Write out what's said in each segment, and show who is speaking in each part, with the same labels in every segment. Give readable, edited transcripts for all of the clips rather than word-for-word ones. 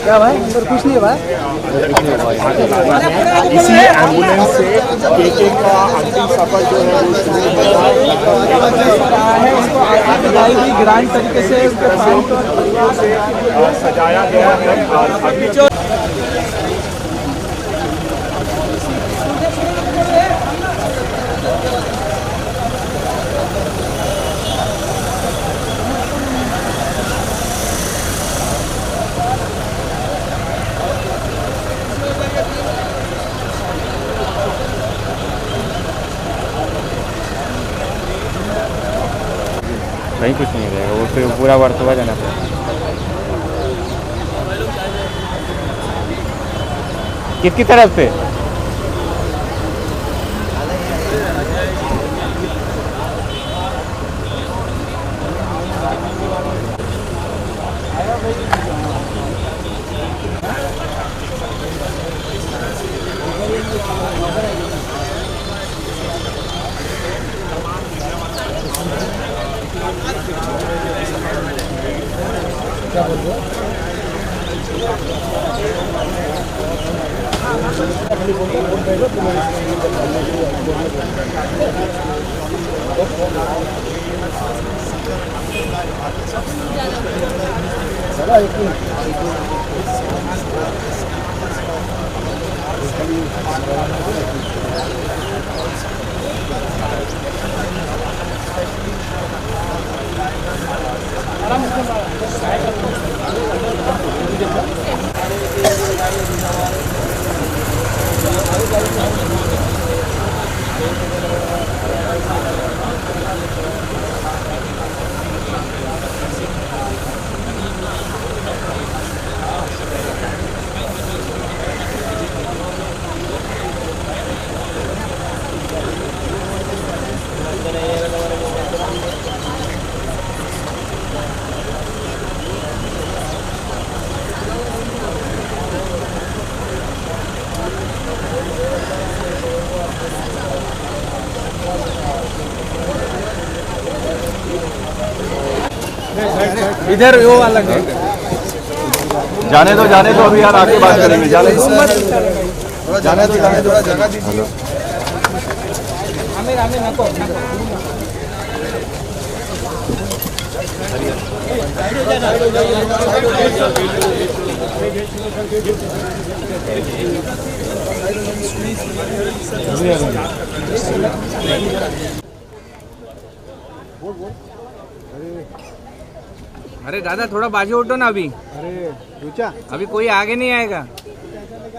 Speaker 1: क्या भाई अंदर कुछ नहीं है भाई।
Speaker 2: इसी एम्बुलेंस से केके का अंतिम सफर जो है
Speaker 1: वो ग्रांड तरीके से
Speaker 2: सजाया गया है।
Speaker 3: कहीं कुछ नहीं रहेगा, वो फिर पूरा वर्तवा जाना पड़ेगा। किसकी तरफ से?
Speaker 1: क्या बोल रहे हो? इधर वो वाला
Speaker 2: जाने दो अभी यार, आके बात करेंगे। जाने दो थोड़ा जगह दीजिए।
Speaker 1: अरे दादा थोड़ा बाजू उठो ना अभी।
Speaker 2: अरे रुचा,
Speaker 1: अभी कोई आगे नहीं आएगा।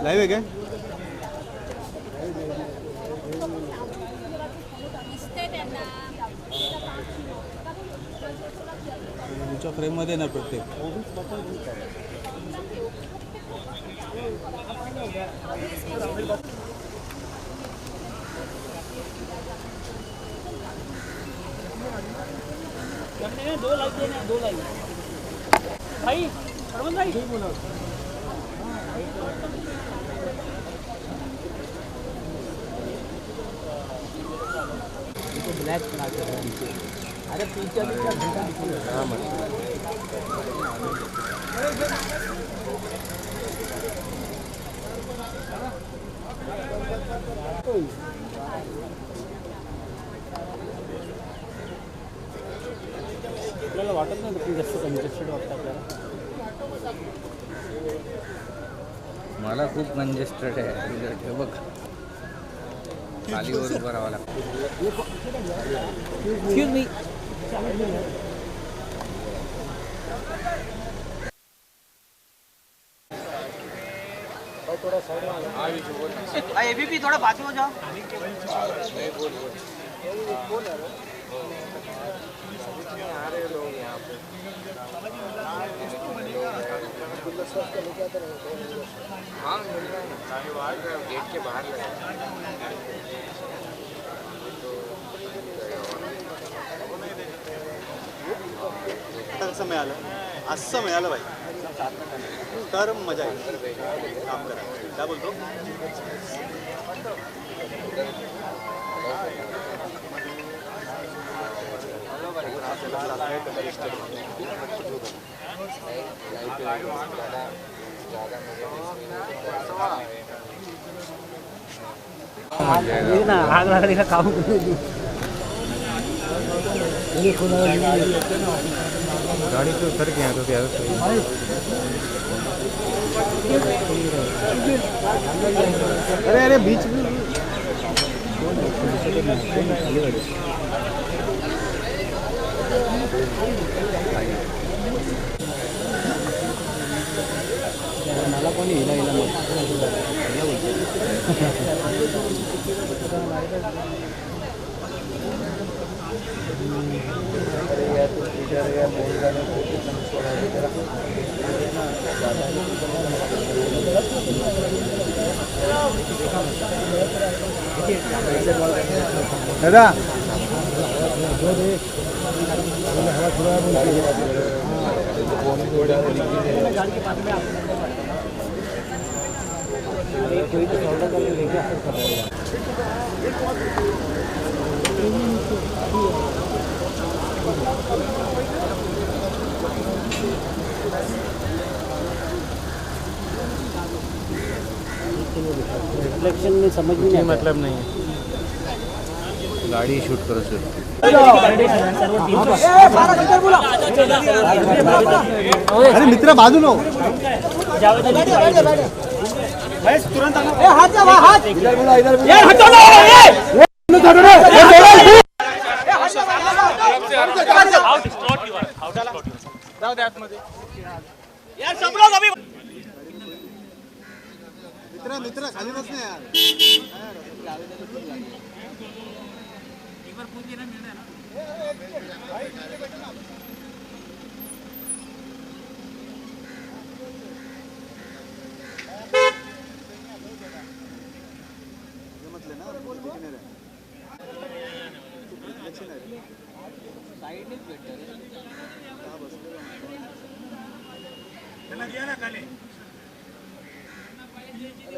Speaker 2: लाइव है क्या? रुचा फ्रेम मध्ये ना प्रत्येक।
Speaker 4: दो लाइन भाई सरवन भाई ब्लैक करा के अरे पीछे भी क्या झंडा दिखेगा। आपल्याला वाटत नाही पण जास्त कंजेस्टेड वाटतं आपल्याला।
Speaker 1: मला खूप कंजेस्टेड आहे हे बघ, खाली वर उभं राहावं लागतं। एक्सक्यूज मी, एबीपी थोड़ा बाजू हो जाओ। आ रहे लोग यहाँ पे हाँ मिल रहा है, गेट के बाहर लगा
Speaker 2: असं मिळालं, असं मिळालं बाई तर मजा येईल काम करा। काय बोलतो?
Speaker 4: ना आग लगने का काम
Speaker 3: गाड़ी से उतर गए हैं तो क्या
Speaker 2: अरे अरे बीच में
Speaker 4: मला कोणी हिला हिला
Speaker 2: दादा
Speaker 4: कोई तो ऑर्डर करके लेके आ सकता है। रिफ्लेक्शन में समझ में नहीं
Speaker 3: मतलब नहीं है।
Speaker 1: गाड़ी शूट करो सिर्फ।
Speaker 2: अरे मित्र बाजू लो तुरंत मित्र मित्र खाली बस ना यार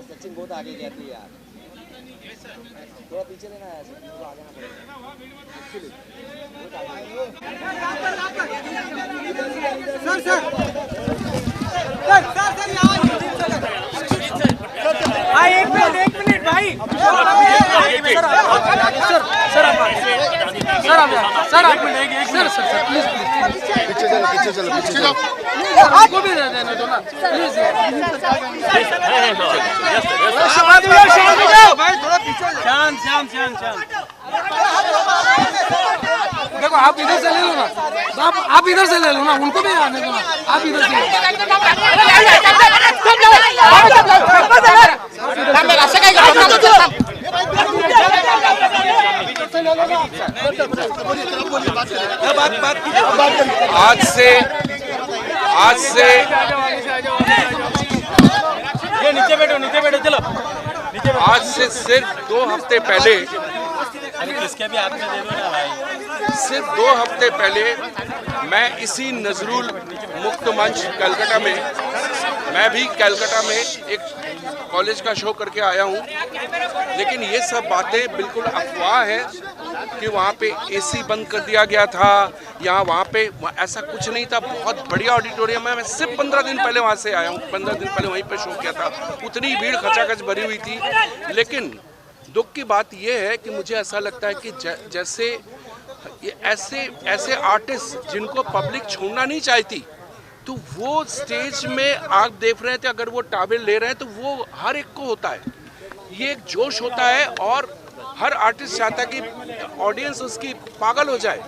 Speaker 4: सचिन बहुत आगे गया था यार थोड़ा पीछे लेना है तो आगे ना
Speaker 2: सर सर भाई एक मिनट भाई पीछे चलो आपको भी दे देना दो ना प्लीज भाई थोड़ा पीछे शांत देखो आप इधर से ले लो ना आप इधर से ले लो ना उनको भी आने दो ना आप इधर से
Speaker 5: आज से
Speaker 3: ये नीचे बैठो चलो
Speaker 5: आज से सिर्फ 2 हफ्ते पहले
Speaker 3: किसके भी हाथ में दे दो ना भाई।
Speaker 5: सिर्फ 2 हफ्ते पहले मैं इसी नजरुल मुक्त मंच कलकत्ता में मैं भी कलकत्ता में एक कॉलेज का शो करके आया हूँ, लेकिन ये सब बातें बिल्कुल अफवाह है कि वहाँ पे एसी बंद कर दिया गया था या वहाँ पे ऐसा कुछ नहीं था। बहुत बढ़िया ऑडिटोरियम है। मैं सिर्फ 15 दिन पहले वहाँ से आया हूँ, 15 दिन पहले वहीं पे शो किया था। उतनी भीड़ खचाखच भरी हुई थी, लेकिन दुख की बात यह है कि मुझे ऐसा लगता है कि जैसे ये ऐसे आर्टिस्ट जिनको पब्लिक छोड़ना नहीं चाहती, तो वो स्टेज में आप देख रहे थे, अगर वो टावेल ले रहे हैं तो वो हर एक को होता है, ये एक जोश होता है और हर आर्टिस्ट चाहता है कि ऑडियंस उसकी पागल हो जाए।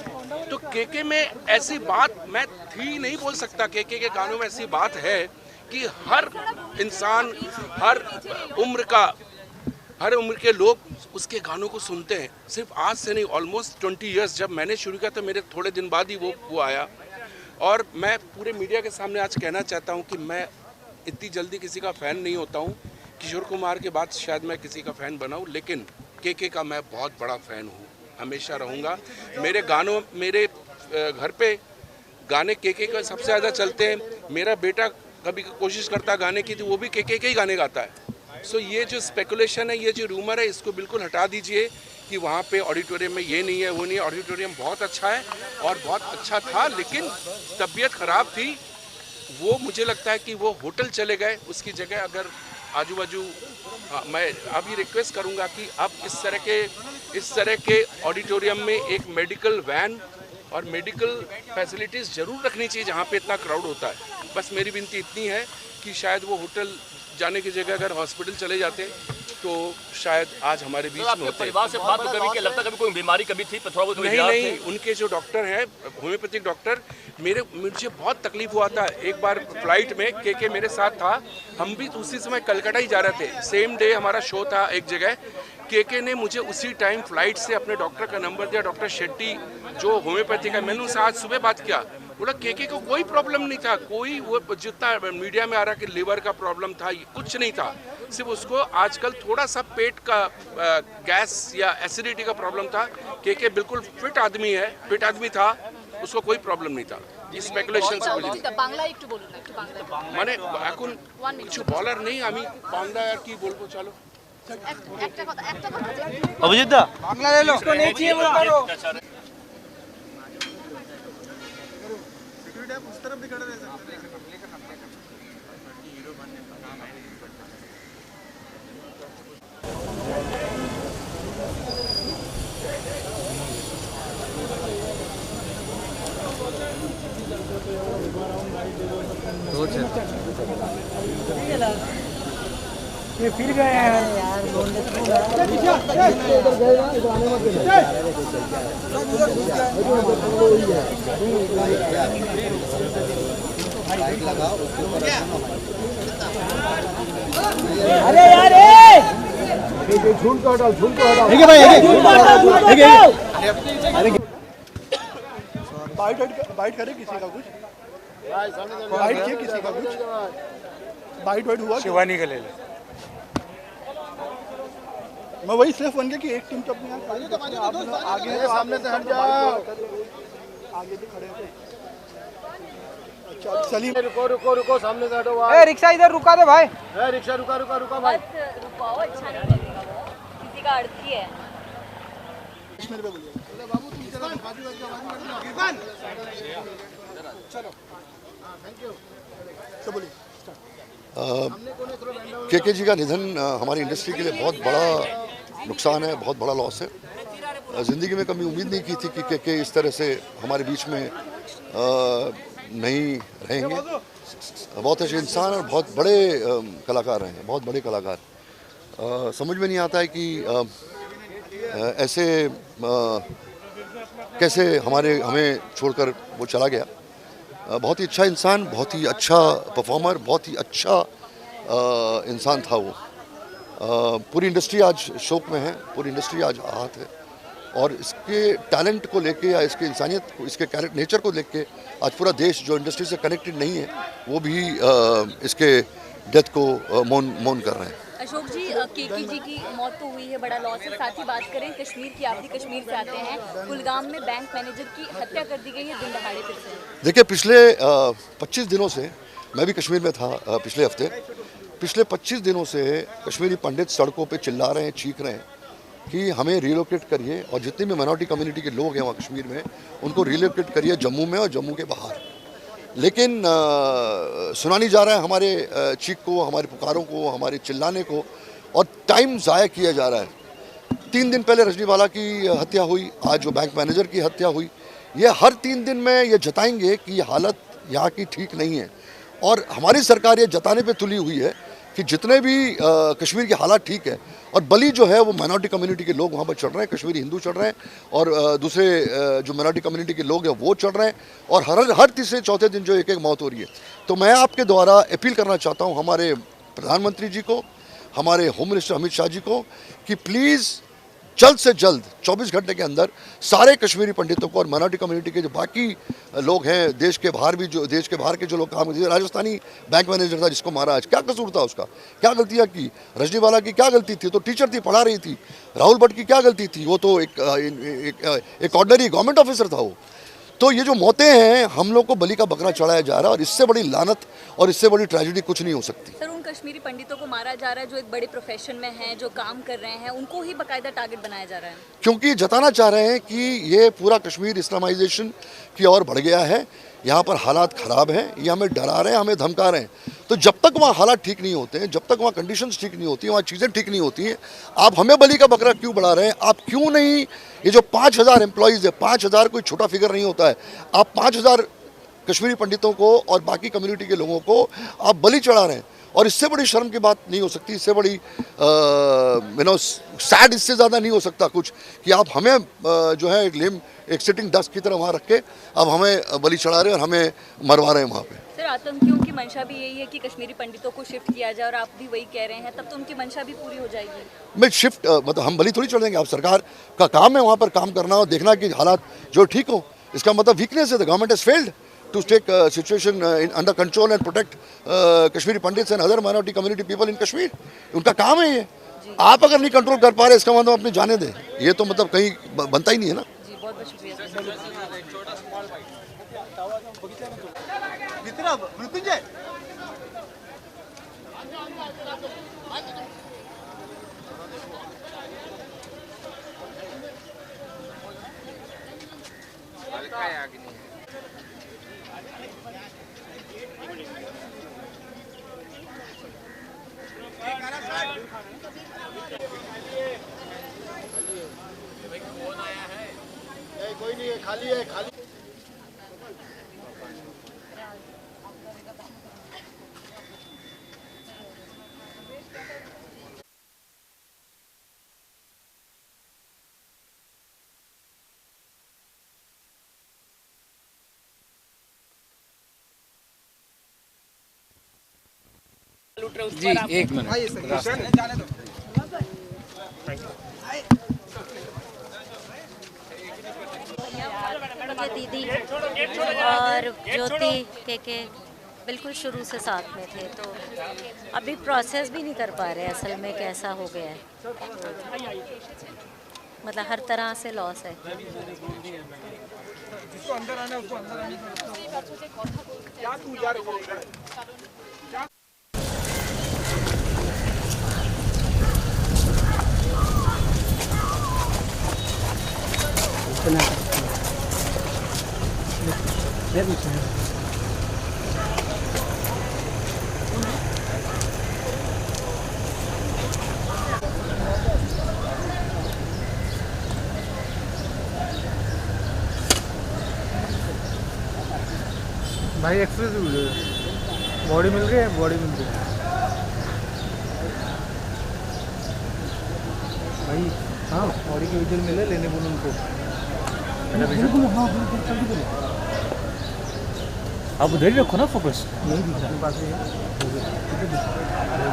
Speaker 5: तो केके में ऐसी बात मैं थी नहीं बोल सकता। केके के गानों में ऐसी बात है कि हर इंसान, हर उम्र के लोग उसके गानों को सुनते हैं। सिर्फ आज से नहीं, ऑलमोस्ट 20 इयर्स। जब मैंने शुरू किया तो मेरे थोड़े दिन बाद ही वो आया। और मैं पूरे मीडिया के सामने आज कहना चाहता हूं कि मैं इतनी जल्दी किसी का फ़ैन नहीं होता हूं। किशोर कुमार के बाद शायद मैं किसी का फ़ैन बना हूं, लेकिन केके का मैं बहुत बड़ा फ़ैन हूं, हमेशा रहूंगा। मेरे गानों, मेरे घर पे गाने केके का सबसे ज़्यादा चलते हैं। मेरा बेटा कभी कोशिश करता गाने की, तो वो भी केके के ही गाने गाता है। सो ये जो स्पेकुलेशन है, ये जो रूमर है, इसको बिल्कुल हटा दीजिए कि वहाँ पे ऑडिटोरियम में ये नहीं है, वो नहीं है। ऑडिटोरियम बहुत अच्छा है और बहुत अच्छा था, लेकिन तबीयत ख़राब थी। वो मुझे लगता है कि वो होटल चले गए, उसकी जगह अगर आजू बाजू, मैं अभी रिक्वेस्ट करूंगा कि अब इस तरह के ऑडिटोरियम में एक मेडिकल वैन और मेडिकल फैसिलिटीज़ ज़रूर रखनी चाहिए जहाँ पे इतना क्राउड होता है। बस मेरी विनती इतनी है कि शायद वो होटल जाने की जगह अगर हॉस्पिटल चले जाते तो शायद आज हमारे बीच में होते।
Speaker 6: परिवार से बात तो कभी लगता कभी कोई बीमारी कभी थी, थोड़ा बहुत
Speaker 5: नहीं, उनके जो डॉक्टर हैं, होम्योपैथिक डॉक्टर, मुझे बहुत तकलीफ हुआ था। एक बार फ्लाइट में के मेरे साथ था, हम भी उसी समय कलकत्ता ही जा रहे थे, सेम डे हमारा शो था एक जगह। के ने मुझे उसी टाइम फ्लाइट से अपने डॉक्टर का नंबर दिया, डॉक्टर शेट्टी जो होम्योपैथिक है। मैंने उनसे आज सुबह बात किया, बोला के को कोई प्रॉब्लम नहीं था, कोई वो जितना मीडिया में आ रहा कि लिवर का प्रॉब्लम था, कुछ नहीं था। सिर्फ उसको आजकल थोड़ा सा पेट का गैस या एसिडिटी का प्रॉब्लम था। के बिल्कुल फिट आदमी था, उसको कोई प्रॉब्लम नहीं था। ये स्पेकुलेशन से मुझे মানে এখন কিছু বলার নেই, আমি বাংলা আর কি বলবো। চলো
Speaker 6: অভিজিৎ দা
Speaker 2: বাংলা ले लो, इसको नहीं चाहिए वो करो। ये फिर गए हैं यार, अरे यार झूठ को हटाओ, झूठ को हटाओ। ठीक है भाई,
Speaker 7: बाइट करे किसी का कुछ, बाइट किया किसी का कुछ, बाइट हुआ
Speaker 2: शिवानी का ले ले।
Speaker 7: मैं वही सिर्फ बन गया कि एक टीम तो अपने यहाँ आगे है, सामने से हट जाओ, आगे भी खड़े हैं। अच्छा सलीम, रुको सामने से हटो।
Speaker 2: ए रिक्शा इधर रुका दे भाई।
Speaker 7: ए रिक्शा रुका भाई,
Speaker 8: रुकाओ, अच्छा नहीं लगेगा, किसी का अर्थी है।
Speaker 7: मेरे पे बोलिए बाबू, तुम जरा चलो, थैंक यू। तो बोलिए।
Speaker 9: के जी का निधन हमारी इंडस्ट्री के लिए बहुत बड़ा नुकसान है, बहुत बड़ा लॉस है। ज़िंदगी में कभी उम्मीद नहीं की थी कि के इस तरह से हमारे बीच में नहीं रहेंगे। बहुत अच्छे इंसान और बहुत बड़े कलाकार हैं, बहुत बड़े कलाकार। समझ में नहीं आता है कि ऐसे कैसे हमें छोड़कर वो चला गया। बहुत ही अच्छा इंसान, बहुत ही अच्छा परफॉर्मर, बहुत ही अच्छा इंसान था वो। पूरी इंडस्ट्री आज शोक में है, पूरी इंडस्ट्री आज आहत है और इसके टैलेंट को लेके या इसके इंसानियत को, इसके कैरेक्टर नेचर को लेके आज पूरा देश जो इंडस्ट्री से कनेक्टेड नहीं है वो भी इसके डेथ को मौन कर रहे हैं।
Speaker 8: अशोक जी, केके जी की मौत तो हुई है, बड़ा लॉस है। साथ ही बात करें कश्मीर की, आप भी कश्मीर से आते हैं, कुलगाम में बैंक मैनेजर की हत्या कर दी गई है दिन दहाड़े फिर से।
Speaker 9: देखिए, पिछले 25 दिनों से मैं भी कश्मीर में था। पिछले हफ्ते, पिछले 25 दिनों से कश्मीरी पंडित सड़कों पे चिल्ला रहे हैं, चीख रहे हैं कि हमें रिलोकेट करिए और जितने भी माइनॉरिटी कम्युनिटी के लोग हैं वहाँ कश्मीर में उनको रिलोकेट करिए जम्मू में और जम्मू के बाहर। लेकिन सुना नहीं जा रहा है हमारे चीख को, हमारे पुकारों को, हमारे चिल्लाने को, और टाइम ज़ाया किया जा रहा है। 3 दिन पहले रजनीवाला की हत्या हुई, आज जो बैंक मैनेजर की हत्या हुई। ये हर 3 दिन में ये जताएंगे कि ये हालत यहाँ की ठीक नहीं है और हमारी सरकार ये जताने पे तुली हुई है कि जितने भी कश्मीर की हालात ठीक है और बली जो है वो माइनॉरिटी कम्युनिटी के लोग वहाँ पर चढ़ रहे हैं, कश्मीरी हिंदू चढ़ रहे हैं और दूसरे जो माइनॉरिटी कम्युनिटी के लोग हैं वो चढ़ रहे हैं और हर तीसरे चौथे दिन जो एक मौत हो रही है। तो मैं आपके द्वारा अपील करना चाहता हूँ हमारे प्रधानमंत्री जी को, हमारे होम मिनिस्टर अमित शाह जी को कि प्लीज़ जल्द से जल्द 24 घंटे के अंदर सारे कश्मीरी पंडितों को और माइनॉरिटी कम्युनिटी के जो बाकी लोग हैं, देश के बाहर के जो लोग काम करते, राजस्थानी बैंक मैनेजर था जिसको मारा, आज क्या कसूर था उसका, क्या गलतियाँ की, रजनीवाला की क्या गलती थी, तो टीचर थी, पढ़ा रही थी, राहुल भट्ट की क्या गलती थी, वो तो एक ऑर्डिनरी गवर्नमेंट ऑफिसर था वो। तो ये जो मौतें हैं, हम लोग को बलि का बकरा चढ़ाया जा रहा है और इससे बड़ी लानत और इससे बड़ी ट्रेजेडी कुछ नहीं हो सकती।
Speaker 8: कश्मीरी पंडितों को मारा जा रहा है जो एक बड़े प्रोफेशन में हैं, जो काम कर रहे हैं, उनको ही बाकायदा टारगेट बनाया जा रहा है?
Speaker 9: क्योंकि जताना चाह रहे हैं कि ये पूरा कश्मीर इस्लामाइजेशन की ओर बढ़ गया है, यहाँ पर हालात ख़राब हैं, ये हमें डरा रहे हैं, हमें धमका रहे हैं। तो जब तक वहाँ हालात ठीक नहीं होते हैं, जब तक वहाँ कंडीशंस ठीक नहीं होती हैं, वहाँ चीज़ें ठीक नहीं होती हैं, आप हमें बलि का बकरा क्यों बढ़ा रहे हैं? आप क्यों नहीं, ये जो 5,000 एम्प्लॉयज़ है, 5,000 कोई छोटा फिगर नहीं होता है, आप 5,000 कश्मीरी पंडितों को और बाकी कम्युनिटी के लोगों को आप बलि चढ़ा रहे हैं। और इससे बड़ी शर्म की बात नहीं हो सकती, इससे बड़ी सैड इससे ज़्यादा नहीं हो सकता कुछ कि आप हमें जो है एक सिटिंग डस्ट की तरह वहाँ रख के अब हमें बलि चढ़ा रहे हैं और हमें मरवा रहे हैं वहाँ पे।
Speaker 8: सर, आतंकियों की मंशा भी यही है कि कश्मीरी पंडितों को शिफ्ट किया जाए और आप भी वही कह रहे हैं, तब तो उनकी मंशा भी पूरी हो जाएगी।
Speaker 9: मैं शिफ्ट मतलब हम बलि थोड़ी चढ़ देंगे, आप सरकार का काम है वहाँ पर काम करना और देखना कि हालात जो ठीक हो। इसका मतलब वीकनेस है, the government has failed to take situation under control and protect Kashmiri Pandits and other minority community people in Kashmir. उनका काम है ये। आप अगर नहीं कंट्रोल कर पा रहे इसका मतलब अपनी जाने दें, ये तो मतलब कहीं बनता ही नहीं है ना।
Speaker 8: जी, बहुत बहुत शुक्रिया।
Speaker 7: कोई नहीं है, खाली है, खाली।
Speaker 1: जी एक मिनट,
Speaker 10: दीदी और ज्योति के बिल्कुल शुरू से साथ में थे, तो अभी प्रोसेस भी नहीं कर पा रहे असल में कैसा हो गया है, मतलब हर तरह से लॉस है।
Speaker 2: जिसको अंदर आना है उसको अंदर आने। भाई एक्सप्रेस बॉडी मिल रही है, बॉडी मिल रही है भाई। हाँ, बॉडी के विजुअल मिले, लेने बोलो उनको। बिल्कुल, हाँ जल्दी बोलो। आप उधर ही रखो ना फोकस। नहीं दिख रहा पास में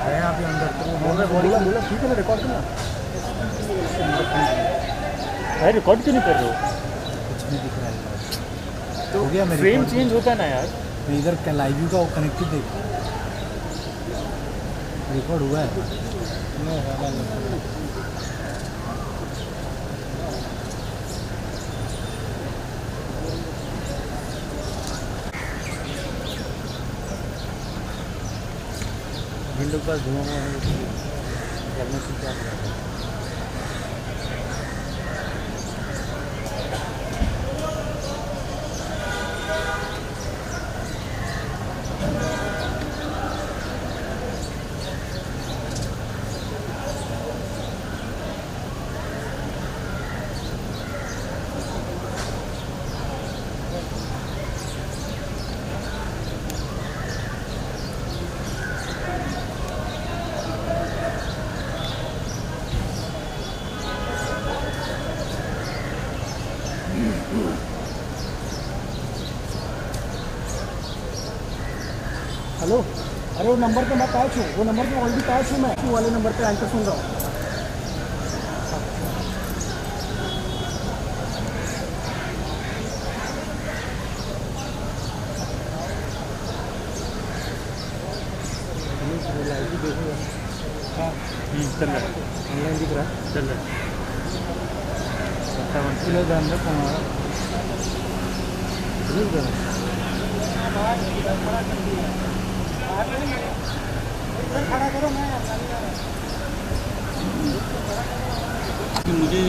Speaker 2: गए आप अंदर, तो बोल रहे बॉडी बोला ठीक है, रिकॉर्ड करना। भाई रिकॉर्ड क्यों नहीं कर रहे हो? कुछ नहीं दिख रहा है तो हो गया। मेरे फ्रेम चेंज होता है ना यार। इधर लाइव व्यू का कनेक्टेड देख, रिकॉर्ड हुआ है। विंडो का धुआं करने से क्या होगा? हेलो, अरे वो नंबर पे मैं पैच हूँ, वो नंबर पे ऑलरेडी पैच हूँ, मैं वो वाले नंबर पे एंकर सुन रहा हूँ। हाँ चल रहा है, ऑनलाइन दिख रहा है, चल रहा है। 57 किलो का अंदर हमारा
Speaker 11: मुझे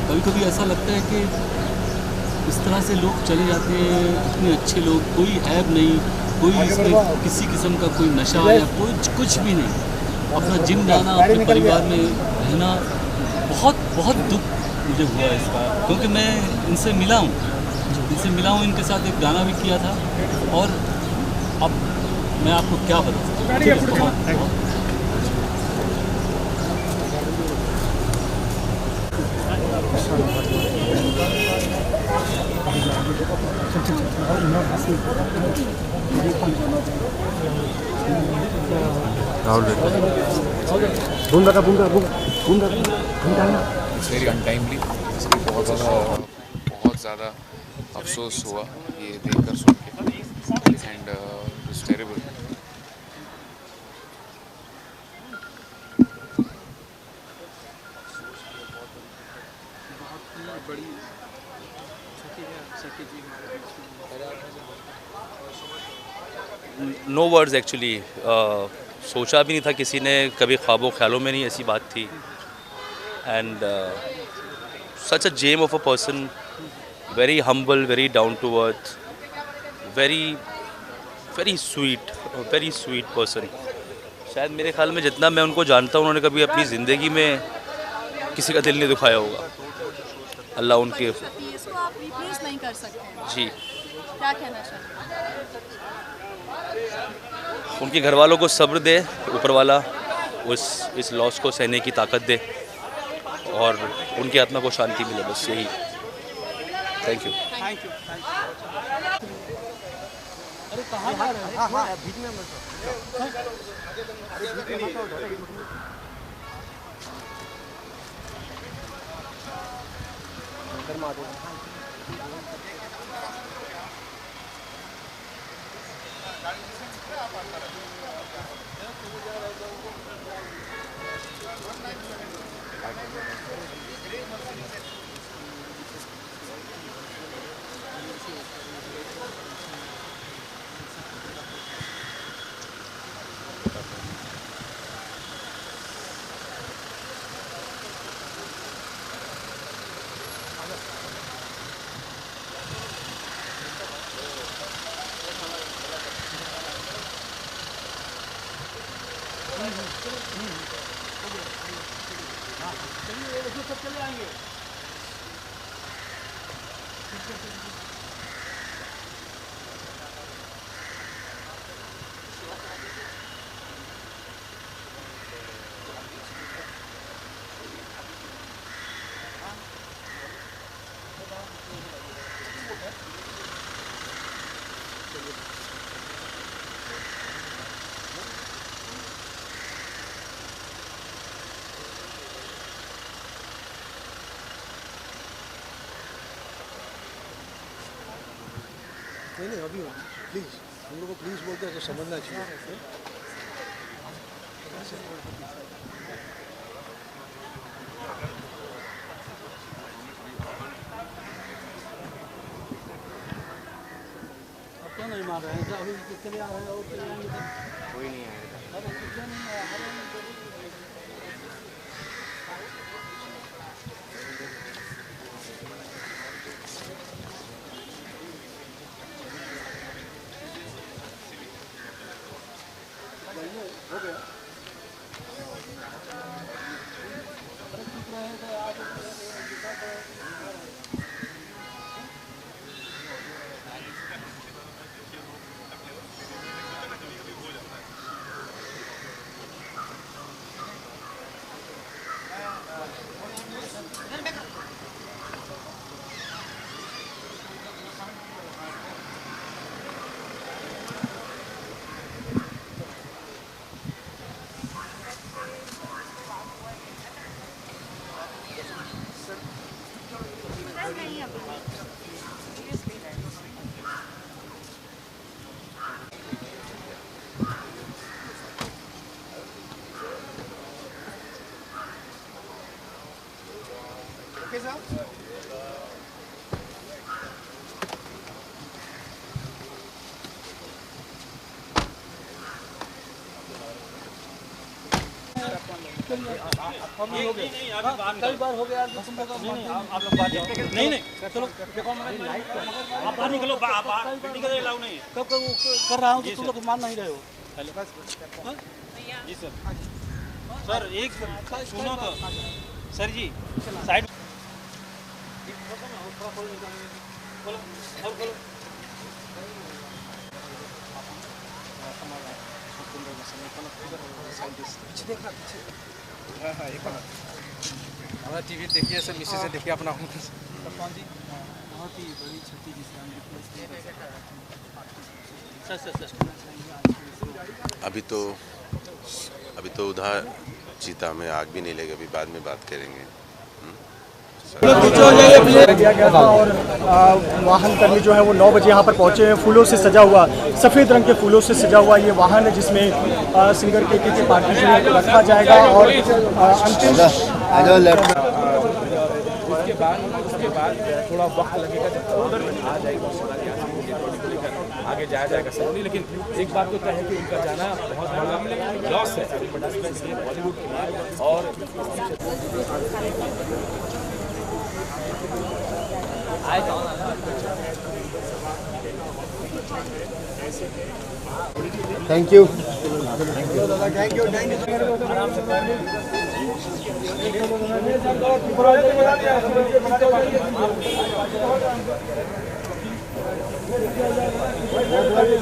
Speaker 11: कभी कभी ऐसा लगता है कि इस तरह से लोग चले जाते हैं, इतने अच्छे लोग, कोई ऐब नहीं, कोई इसमें किसी किस्म का कोई नशा या कोई कुछ भी नहीं, अपना जिम जाना, अपने परिवार में रहना। बहुत बहुत दुख मुझे हुआ इसका, क्योंकि मैं इनसे मिला हूँ, इनके साथ एक गाना भी किया था। और अब मैं आपको क्या बताऊँ,
Speaker 12: इट्स वेरी अनटाइमली, इसलिए बहुत ज़्यादा अफसोस हुआ ये देखकर सुन के, and it's terrible.
Speaker 6: No words actually. सोचा भी नहीं था किसी ने, कभी ख्वाबों ख्यालों में नहीं ऐसी बात थी। And such a gem of a person, very humble, very down to earth, very sweet person. शायद मेरे ख्याल में जितना मैं उनको जानता हूँ, उन्होंने कभी अपनी ज़िंदगी में किसी का दिल नहीं दुखाया होगा। अल्लाह उनके
Speaker 13: इसको आप रिप्लेस नहीं कर सकते।
Speaker 6: जी,
Speaker 13: क्या कहना चाहते हैं?
Speaker 6: उनके घर वालों को सब्र दे ऊपर वाला, इस लॉस को सहने की ताकत दे और उनकी आत्मा को शांति मिले, बस यही। Thank you.
Speaker 7: नहीं अभी प्लीज़ हम लोग को प्लीज़ बोलते हैं तो समझना चाहिए। अब क्या नहीं मार रहे हैं, अभी चले आ रहे हैं और कोई नहीं आएगा। हो गया। Okay, sir? कई बार हो गया आप लोग बात नहीं चलो आप बाहर निकलो नहीं कब कर रहा हूँ तो तुम लोग मान नहीं रहे हो। हेलो जी सर सर एक सुनो तो सर जी साइड
Speaker 14: हमारा टीवी देखिए सर, मिसेज से देखिए अपना
Speaker 7: बहुत ही बड़ी क्षति जिससे
Speaker 15: अभी तो उधार जीता में आग भी नहीं लगे, अभी बाद में बात करेंगे।
Speaker 2: दिया गया था और वाहन कर्मी जो है वो 9 बजे यहाँ पर पहुँचे हैं। फूलों से सजा हुआ, सफ़ेद रंग के फूलों से सजा हुआ ये वाहन है जिसमें सिंगर के पार्टी को रखा जाएगा और अंतिम
Speaker 14: उसके बाद थोड़ा वक्त लगेगा जब उधर आ जाएगा, आगे जाया जाएगा सलोनी। लेकिन एक बात तो तय है कि उनका जाना बहुत बड़ा लॉस है बॉलीवुड के लिए। और
Speaker 2: थैंक यू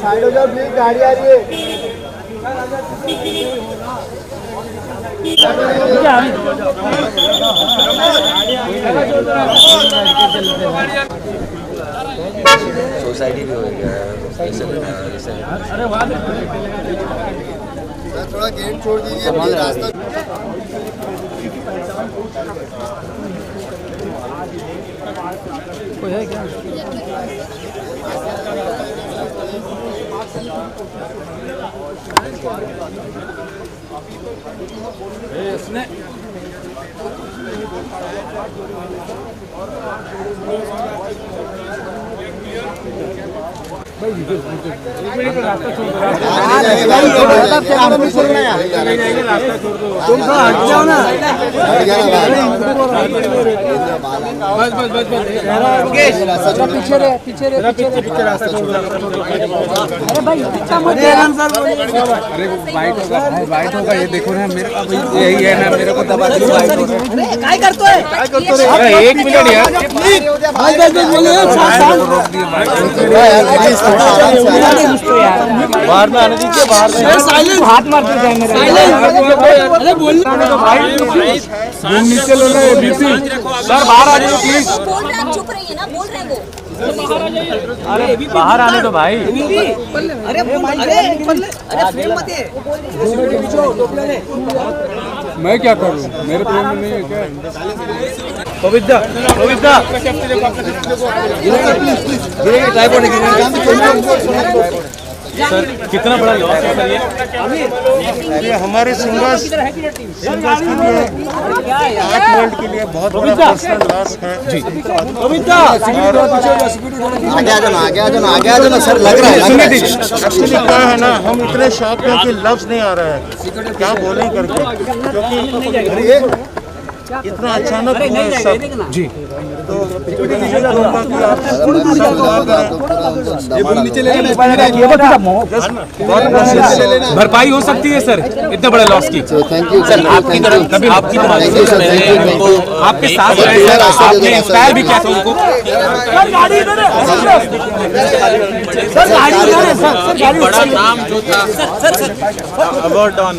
Speaker 2: साइड हो जाओ प्लीज, गाड़ी आ रही है।
Speaker 1: सोसाइटी भी हो गया
Speaker 7: थोड़ा गेट छोड़ दीजिए रास्ता।
Speaker 2: कोई है क्या?
Speaker 14: इसने रास्ता छोड़
Speaker 2: तुम तो हट जाओ ना। पीछे रास्ता छोड़ दो। अरे भाई अरे वाइट होगा ये देखो ना, मेरे यही है ना, मेरे को दबा दो। काय करतो है? अरे 1 मिनट यार, बाहर में आने दीजिए, बाहर में हाथ मारते जाए मेरे। अरे बोल नीचे लो ना बीपी सर, बाहर आ जाइए प्लीज।
Speaker 8: चुप रहिए ना, बोल रहे हैं वो।
Speaker 2: अरे बाहर आने दो भाई।
Speaker 16: अरे फ्रेम मत है।
Speaker 2: मैं क्या करूं, मेरे प्रेम में नहीं है क्या? पवित्रा सर कितना बड़ा लॉस है सर ये हमारे सिंगर्स के लिए 8 वर्ल्ड के लिए बहुत बड़ा पर्सनल लॉस है जी। पवित्रा आगे आ जाना सर, लग रहा है एक्चुअली क्या है ना, हम इतने शॉक हैं कि लफ्ज नहीं आ रहा है क्या बोलें करके, क्योंकि इतना अचानक हुआ सब जी। तो भरपाई हो सकती है सर इतने बड़े लॉस की। थैंक यू सर, आपकी तरफ आपके साथ आपने इंस्पायर भी किया था उनको।
Speaker 14: बड़ा नाम जो था
Speaker 2: अवार्ड ऑन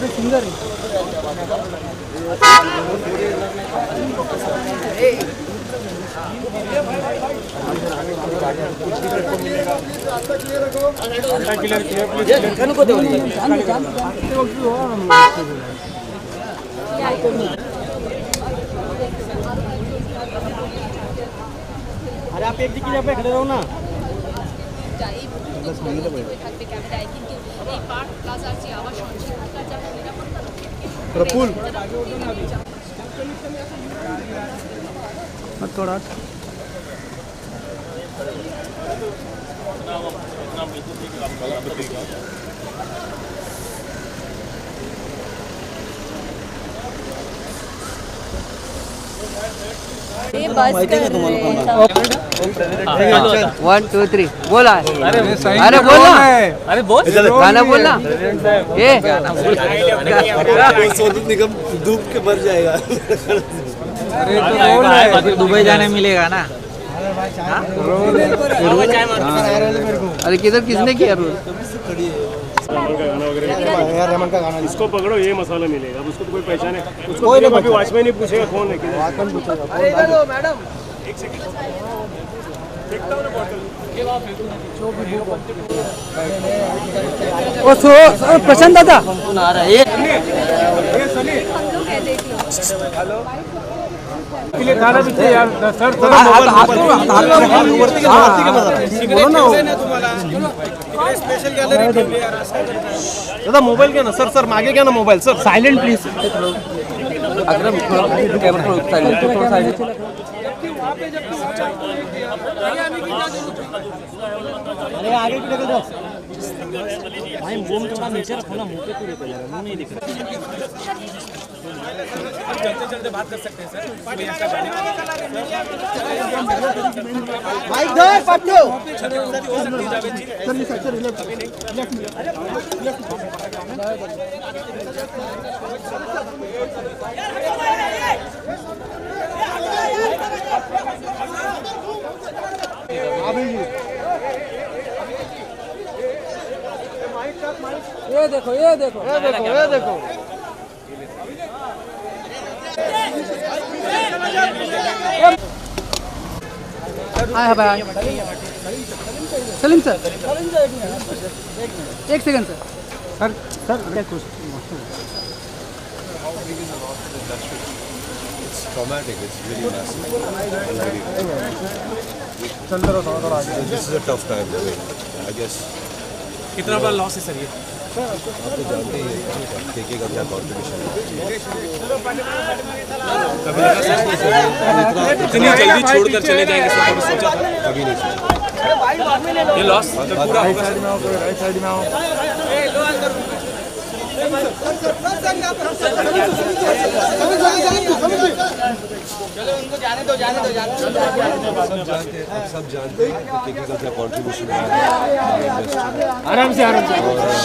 Speaker 2: सिंगर
Speaker 16: अरे आप एक जगह पे खड़े रहो ना।
Speaker 13: এই পার্ক প্লাজার যে আবাসন সেখানকার যারা নিরাপত্তা
Speaker 2: প্রফুল
Speaker 16: थोड़ा
Speaker 8: ये बस कर
Speaker 16: वन टू थ्री बोला
Speaker 7: अरे
Speaker 16: अरे बोला
Speaker 7: अरे बोल
Speaker 16: गाना बोलना ये
Speaker 2: सोनू निगम डूब के मर जाएगा।
Speaker 16: फिर दुबई जाने मिलेगा ना। अरे किधर किसने किया रोल?
Speaker 2: रहमान का गाना
Speaker 17: इसको पकड़ो ये मसाला मिलेगा। अब उसको तो कोई पहचाने उसको कभी वॉचमैन ही पूछेगा कौन है
Speaker 16: मैडम
Speaker 17: एक सेकंड देखता हूं ना बॉटल
Speaker 16: ओ सो प्रशांत दादा आ रहा है
Speaker 17: ये खाना भी यार सर
Speaker 2: स्पेशल गॅलरी दादा मोबाईल घ्या ना सर सर मागे घ्या ना mobile sir silent please
Speaker 16: Akram camera silent थोड़ा साइलेंट
Speaker 7: अरे आगे की निकल जाओ भाई मुंह थोड़ा नीचे रखो ना मुंह पे क्यों निकल जाएगा मुंह नहीं दिख रहा
Speaker 14: चलते चलते बात कर सकते हैं सर
Speaker 16: माइक दो पट्टू ये देखो ये देखो ये देखो ये देखो हाय भाई सलीम सर एक सेकंड सर सर क्या कुछ
Speaker 15: traumatic, it's really massive. This is a tough time, I guess.
Speaker 14: कितना बड़ा लॉस है सर ये?
Speaker 15: आप तो जानते ही हैं केके का क्या कॉन्ट्रीब्यूशन है।
Speaker 14: इतनी जल्दी छोड़कर चले जाएंगे सब कभी सोचा था?
Speaker 15: कभी नहीं सोचा।
Speaker 14: ये लॉस पूरा होगा सर।
Speaker 2: साइड में आओ
Speaker 4: चलो उनको जाने दो जाने दो जाने दो
Speaker 15: सब जानते हैं केके का क्या कॉन्ट्रीब्यूशन है।
Speaker 2: आराम से
Speaker 15: मैं तो ये बोलूँगा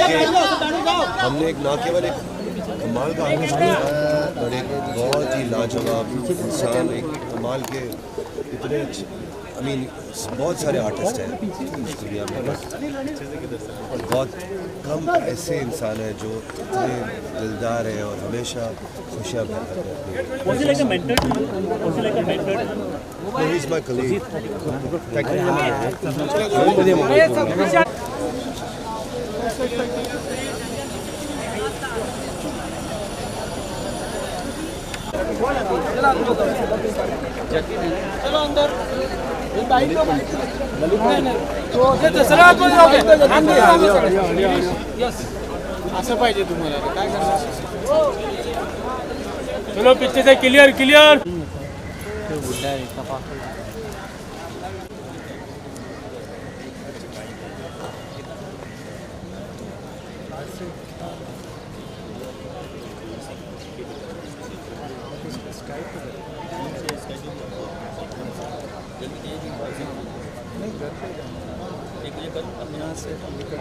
Speaker 15: कि हमने एक ना केवल एक कमाल का आर्टिस्ट नहीं और एक बहुत ही लाजवाब इंसान एक कमाल के इतने आई मीन बहुत सारे आर्टिस्ट हैं इस दुनिया में बहुत कम ऐसे इंसान हैं जो इतने दिलदार हैं और हमेशा खुशियाँ फैलाते हैं। He is my colleague.
Speaker 16: चलो अंदर
Speaker 2: असं पाहिजे तुम्हाला काय करणार चलो पीछे से क्लियर क्लियर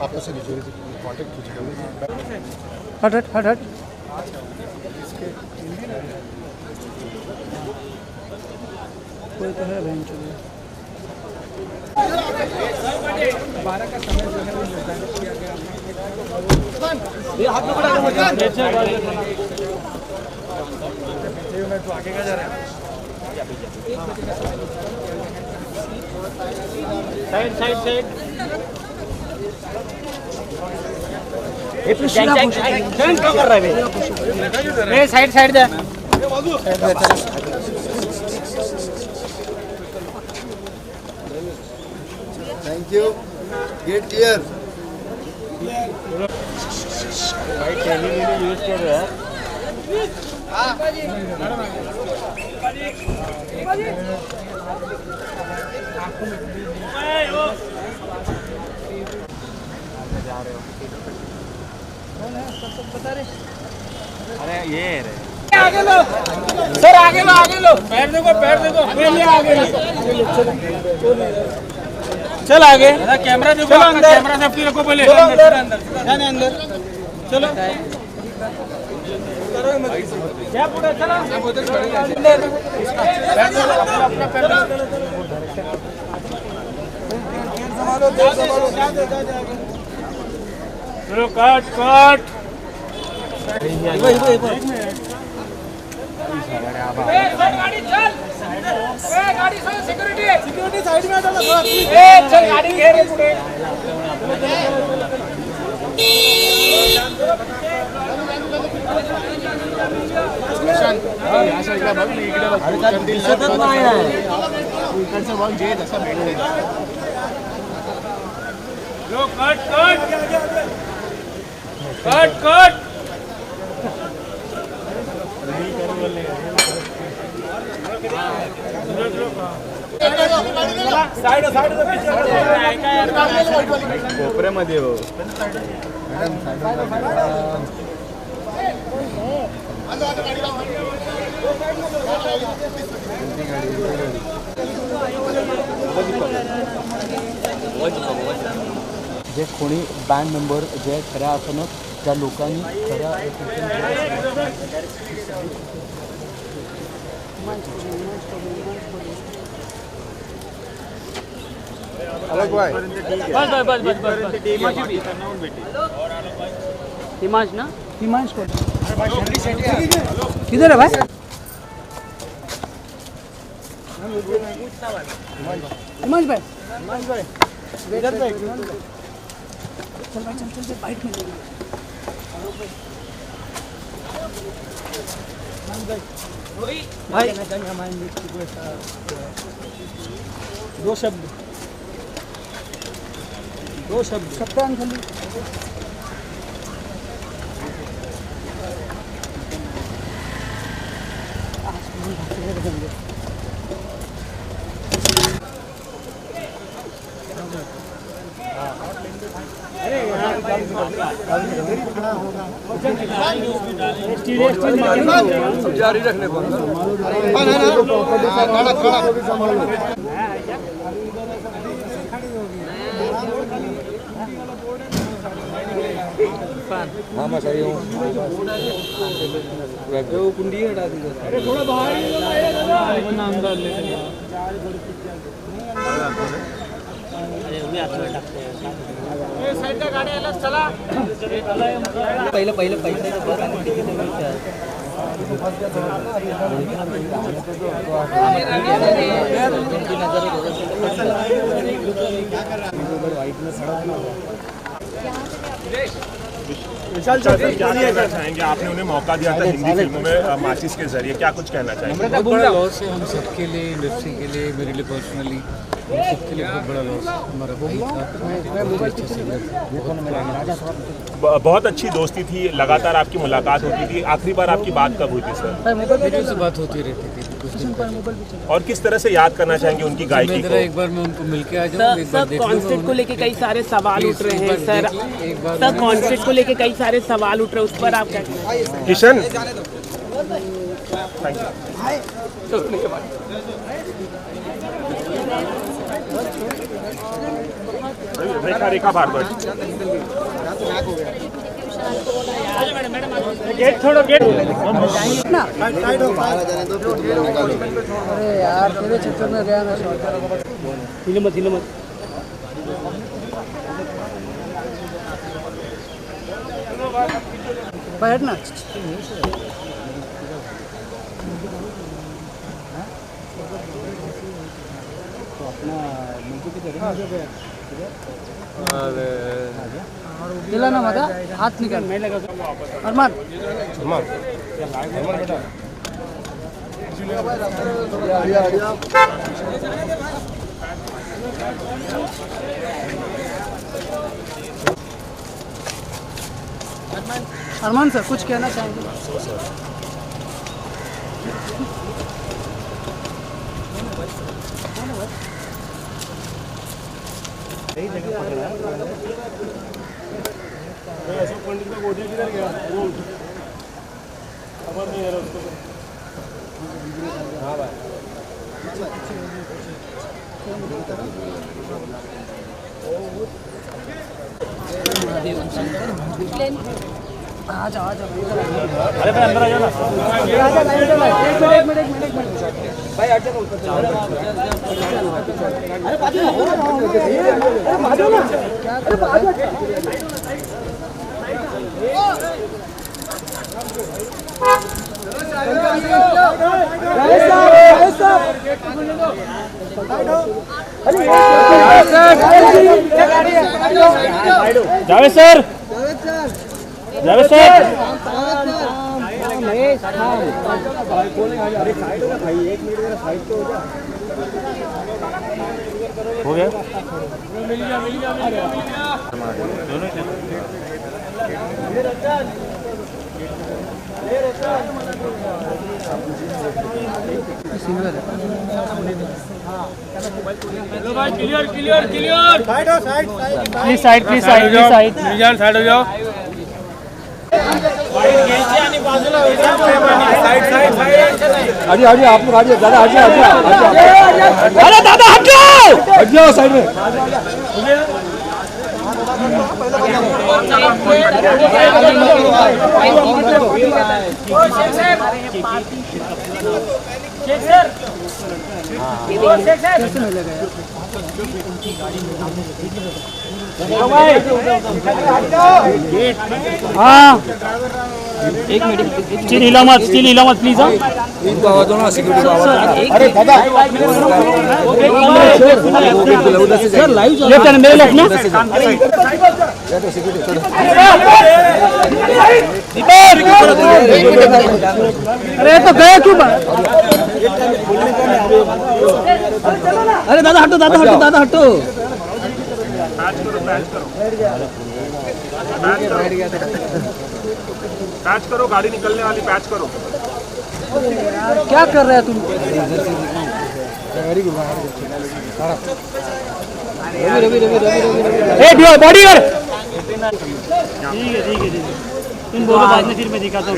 Speaker 2: आपस से कांटेक्ट कीजिएगा
Speaker 16: हट हट हट हट कोई तो है बहन चुनी 12 का समय जो है वो निर्धारित किया गया तो आगे का जा रहा है
Speaker 2: साइड साइड साइड कर रहा है
Speaker 16: side side they
Speaker 9: thank you get clear
Speaker 17: भाई टेली यूज कर रहा है।
Speaker 7: अरे ये रे
Speaker 16: आगे लो सर, आगे लो पैर देखो पहले आगे लो। चल आगे, कैमरा देखो, कैमरा सेफ्टी रखो पहले। अंदर चलो क्या पूरा चला
Speaker 17: चलो कट
Speaker 16: गाड़ी चल, गाड़ी सिक्योरिटी साइड में चल, गाड़ी घेर पुढे।
Speaker 17: कट
Speaker 3: कोपऱ्यामध्ये हो.
Speaker 18: जे कोणी बँड मेंबर जे खऱ्या अर्थानं त्या लोकांनी खऱ्या
Speaker 16: हिमांश ना, हिमांश को किधर है भाई? हिमांश भाई इधर पे चल भाई, चल बाइट में भाई दो शब्द सप्ताह खाली
Speaker 1: जारी रखने को हाँ मैं सही हूँ। वो कुंडी हटा दी थोड़ा बाहर अंदर पहले पैसे
Speaker 17: विशाल सर क्या कहना चाहेंगे? आपने उन्हें मौका दिया था हिंदी फिल्मों में माचिस के जरिए, क्या कुछ कहना चाहेंगे?
Speaker 1: बहुत बड़ा लॉस है हम सबके लिए, इंडस्ट्री के लिए, मेरे लिए पर्सनली, हम सबके लिए बहुत बड़ा लॉस है। हमारा भाई था,
Speaker 17: बहुत अच्छी दोस्ती थी, लगातार आपकी मुलाकात होती थी। आखिरी बार आपकी बात कब हुई थी सर?
Speaker 1: वीडियो से बात होती रहती थी कुछ दिन पहले।
Speaker 17: और किस तरह से याद करना चाहेंगे उनकी गायकी को?
Speaker 1: एक बार मैं उनको मिलके आ जाऊँ।
Speaker 16: सर कॉन्सेप्ट को लेके कई सारे सवाल उठ रहे हैं सर, कॉन्सेप्ट को लेके कई सारे सवाल उठ रहे हैं, उस पर आप क्या कहें?
Speaker 17: किशन रेखा भारद्वाज गेट छोड़ो, गेट
Speaker 16: अरे यार तेरे चक्कर में गया ना। हिल मत बैठ ना। तो अपना दिला ना मत, हाथ निकाल अरमान
Speaker 19: अरमान सर कुछ कहना चाहेंगे?
Speaker 17: अशोक पंडित का गोदी किधर गया? वो खबर नहीं है उसको। हाँ भाई।
Speaker 19: आ जाओ
Speaker 7: अरे भाई अंदर आ जाओ ना।
Speaker 19: एक मिनट भाई हट जाओ ऊपर। अरे बाजू ना, अरे बाजू ना, अरे बाजू।
Speaker 7: जावेद सर, जावेद सर, हो गया।
Speaker 19: Clear clear clear.
Speaker 7: Please side, please side, please side.
Speaker 19: निजान साइड हो जाओ।
Speaker 18: आइए आइए आप लोग आइए, दादा आइए आइए। अरे दादा हट जाओ, हट जाओ साइड में।
Speaker 7: हाँ एक मिनट, स्टिल हिला मत प्लीज।
Speaker 18: इनको आवाज दो ना, सिक्योरिटी को आवाज।
Speaker 7: अरे दादा
Speaker 18: सर लाइव
Speaker 7: लेफ्ट एंड मेरे लेफ्ट में।
Speaker 19: अरे तो गए क्यों?
Speaker 18: अरे दादा हटो, दादा हटो, दादा हटो।
Speaker 17: पैच करो, गाड़ी निकलने वाली, पैच करो।
Speaker 19: क्या कर रहे हैं तुम?
Speaker 7: बॉडी कर। ठीक है तुम बोलो, बाद में फिर मैं दिखाता हूँ।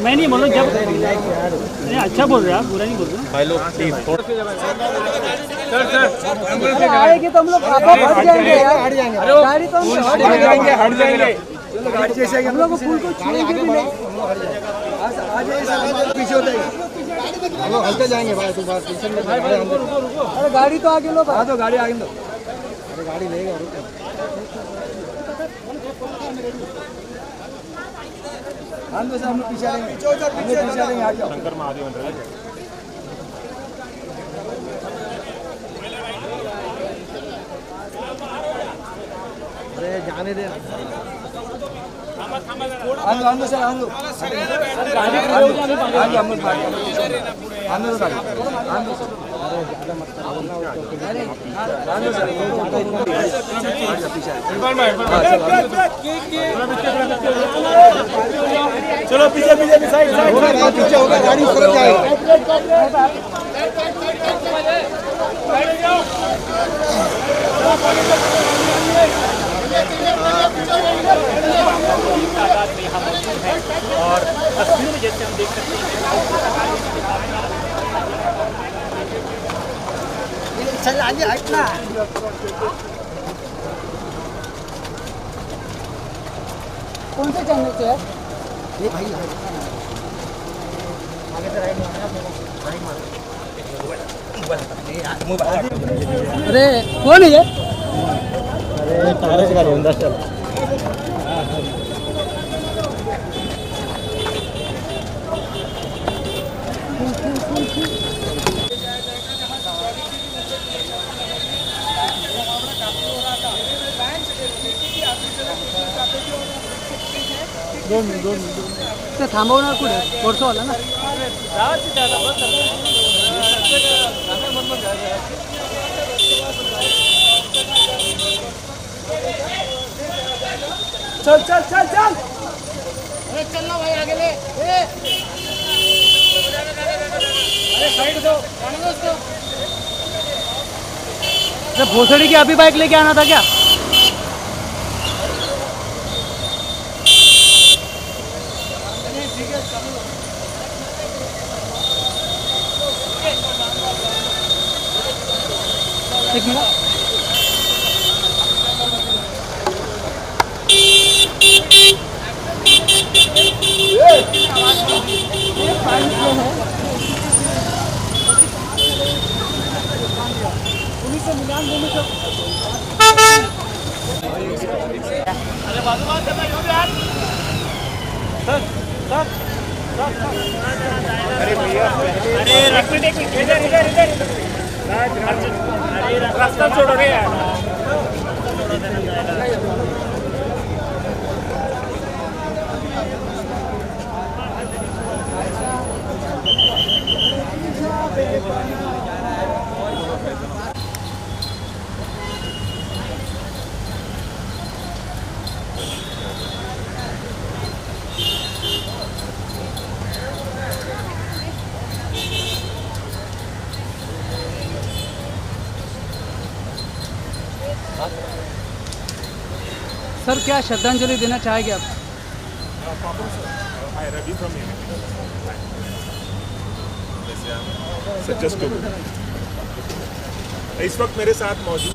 Speaker 7: मैं नहीं बोलूँ, जब नहीं अच्छा बोल रहे आप, बुरा नहीं बोल रहे भाई लोग।
Speaker 19: सर आएगी तो हम लोग हट जाएंगे यार, गाड़ी तो
Speaker 14: हट जाएंगे।
Speaker 19: हम लोग को फूल को छूएंगे भी नहीं। पीछे हो जाएंगे, हम लोग हलते जाएंगे भाई। तुम अरे गाड़ी तो आगे लो, तो गाड़ी आगे लो। अरे गाड़ी लेगा, रुको। हम लोग पीछे आएंगे, आ जाओ।
Speaker 17: शंकर महादेव
Speaker 19: अरे जाने दे। आंदो सर, आंदो गाड़ी आंदो, हम लोग आंदो गाड़ी आंदो सर। अरे आंदो सर,
Speaker 17: चलो पीछे पीछे साइड
Speaker 19: पीछे होगा, गाड़ी ऊपर जाएगी।
Speaker 7: और तस्वीरों में जैसे हम देख सकते हैं
Speaker 19: कौन से चैनल से है ये भाई? अरे कौन है ये? अरे तारक का रोंदा चल। दोन थांबवणार कुठे? कोर्सवाला ना?
Speaker 18: चल चल चल चल
Speaker 19: अरे चलना भाई आगे ले अरे साइड दो आने दो उसको।
Speaker 18: अरे भोसड़ी की अभी बाइक लेके आना था क्या? एक मिनट
Speaker 19: अरे भैया अरे इधर इधर इधर रास्ता छोड़ो रे यार।
Speaker 18: सर क्या श्रद्धांजलि देना चाहेंगे आप?
Speaker 17: इस वक्त मेरे साथ मौजूद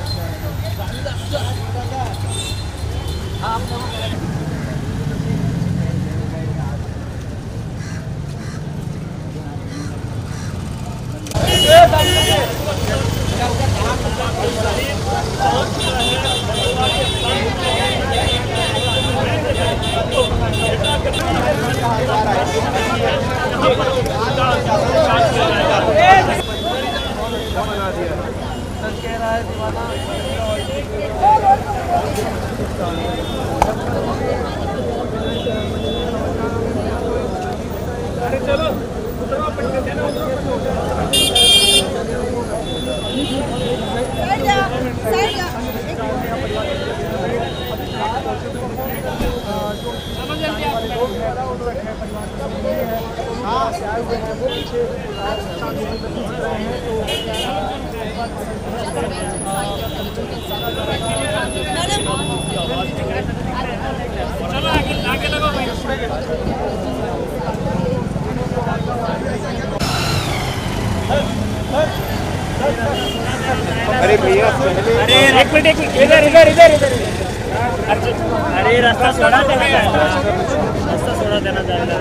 Speaker 19: अरे भैया अरे एक मिनट इधर इधर इधर इधर अरे रास्ता छोड़ा देना रास्ता छोड़ा देना चाहिए।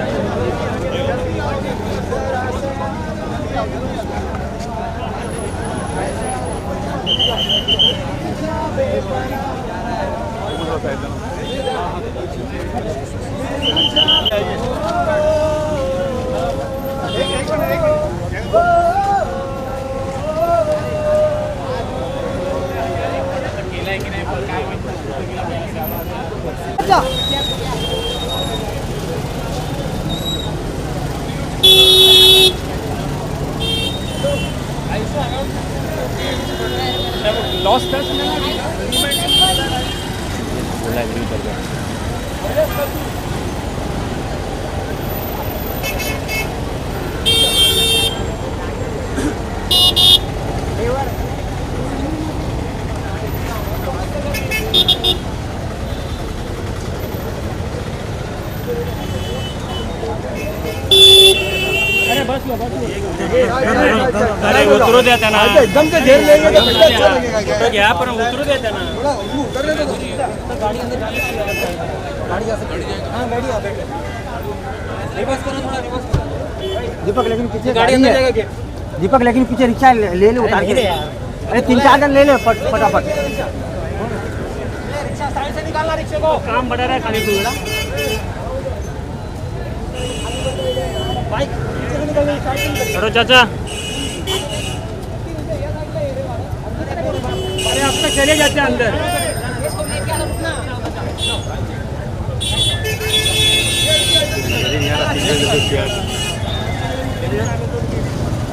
Speaker 18: लॉस कर
Speaker 7: अरे उतरू द्या त्यांना
Speaker 18: एकदम से घेर लेंगे तो कितना अच्छा लगेगा क्या?
Speaker 7: घ्या पण उतरू द्या त्यांना
Speaker 19: उतरने दो गाड़ी अंदर गाड़ी आ सकती है। हाँ गाड़ी आ सकती है। रिवर्स करो थोड़ा रिवर्स करो।
Speaker 18: दीपक लेकिन पीछे
Speaker 19: गाड़ी अंदर जाएगा क्या?
Speaker 18: दीपक लेकिन पीछे रिक्शा ले ले उतार के। अरे 3-4 जन ले ले फटाफट।
Speaker 19: रिक्शा साइड से निकालना रिक्शे को।
Speaker 7: काम बढ़ा रहा है खाली पूरा
Speaker 19: बाइक पीछे से निकल रही साइड।
Speaker 7: चलो चाचा
Speaker 19: अरे अब तक चले जाते हैं अंदर।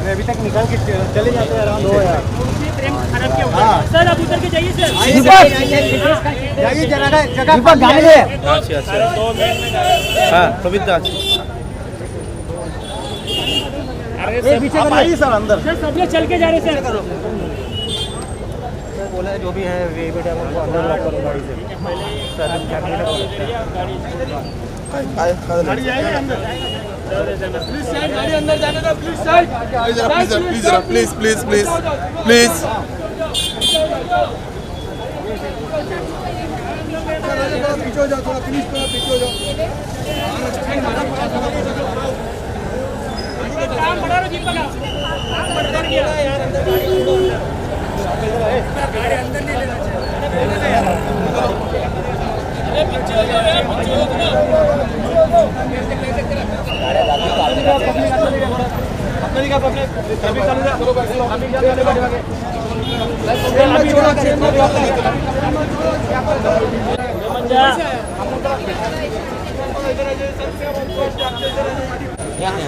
Speaker 18: अभी तक निकाल के चले जाते हैं आराम से यार।
Speaker 7: सर अब उधर के जाइए सर।
Speaker 19: जाइए जगह गाड़ी ले।
Speaker 14: अच्छा हाँ पवित्र
Speaker 19: अरे पीछे आइए सर अंदर।
Speaker 7: सर सब लोग चल के जा रहे हैं सर।
Speaker 19: बोला है जो भी है वे बेटा उनको अंदर लॉक करो गाड़ी से। सर गाड़ी जाएगी अंदर। प्लीज साइड गाड़ी अंदर जाने दो। Please side
Speaker 15: please please please please
Speaker 19: पीछे हो जाओ थोड़ा प्लीज थोड़ा पीछे हो जाओ।
Speaker 7: काम बढ़ा रहा जीप का काम बढ़ा दिया यार अंदर गाड़ी अंदर नहीं लेना चाहिए यार। अरे पीछे हो जाओ यार पीछे हो ना। अपने का पकड़े कभी कर ले करो बैठ लो अभी जा ले बैठ के अभी छोड़ो चेन में छोड़ो क्या कर दो मंजा इधर आ जाइए सबसे यहां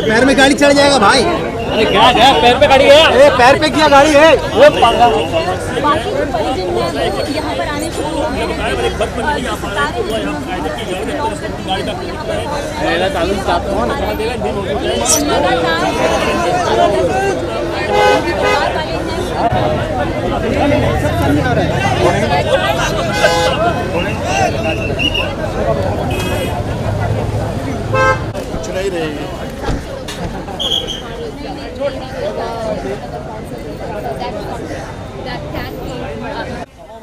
Speaker 19: पैर में गाड़ी चढ़ जाएगा भाई।
Speaker 7: अरे क्या है पैर पे गाड़ी है।
Speaker 19: पैर पे क्या गाड़ी है वो
Speaker 8: बाकी जो परिजन हैं वो यहाँ पर आने शुरू हो गए हैं।
Speaker 19: चुनाई रहेगी।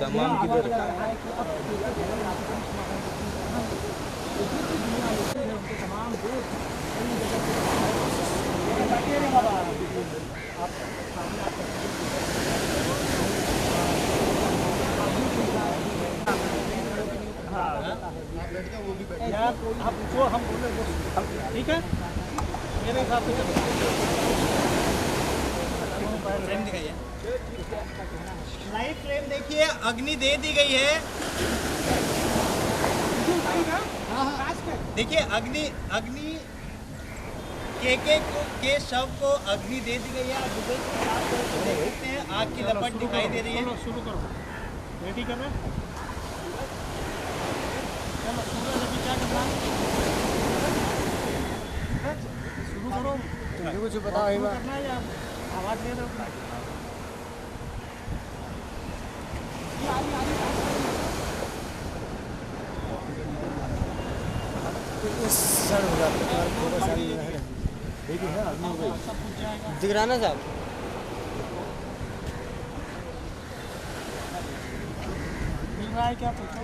Speaker 1: तमाम किधर
Speaker 7: यार आप जो हम बोले ठीक है मेरे हिसाब से फ्रेम दिखाइए। लाइव फ्रेम देखिए अग्नि दे दी गई है। देखिए अग्नि के शव को अग्नि दे दी गई है। आप देख सकते हैं आग की लपट दिखाई दे रही है। शुरू करो रेडी कर रहे हैं। शुरू करो कुछ बताओ आवाज दे दो।
Speaker 19: दिख रहा ना साहब।
Speaker 7: मिल रहा है क्या पूछो।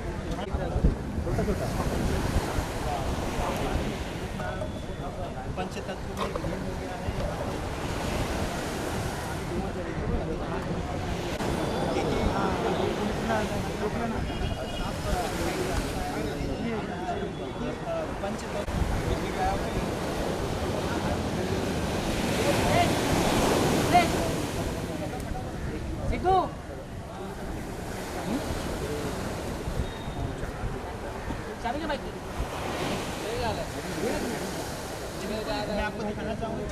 Speaker 7: पंचतत्व में हो गया है। मैं आपको दिखाना चाहूँगा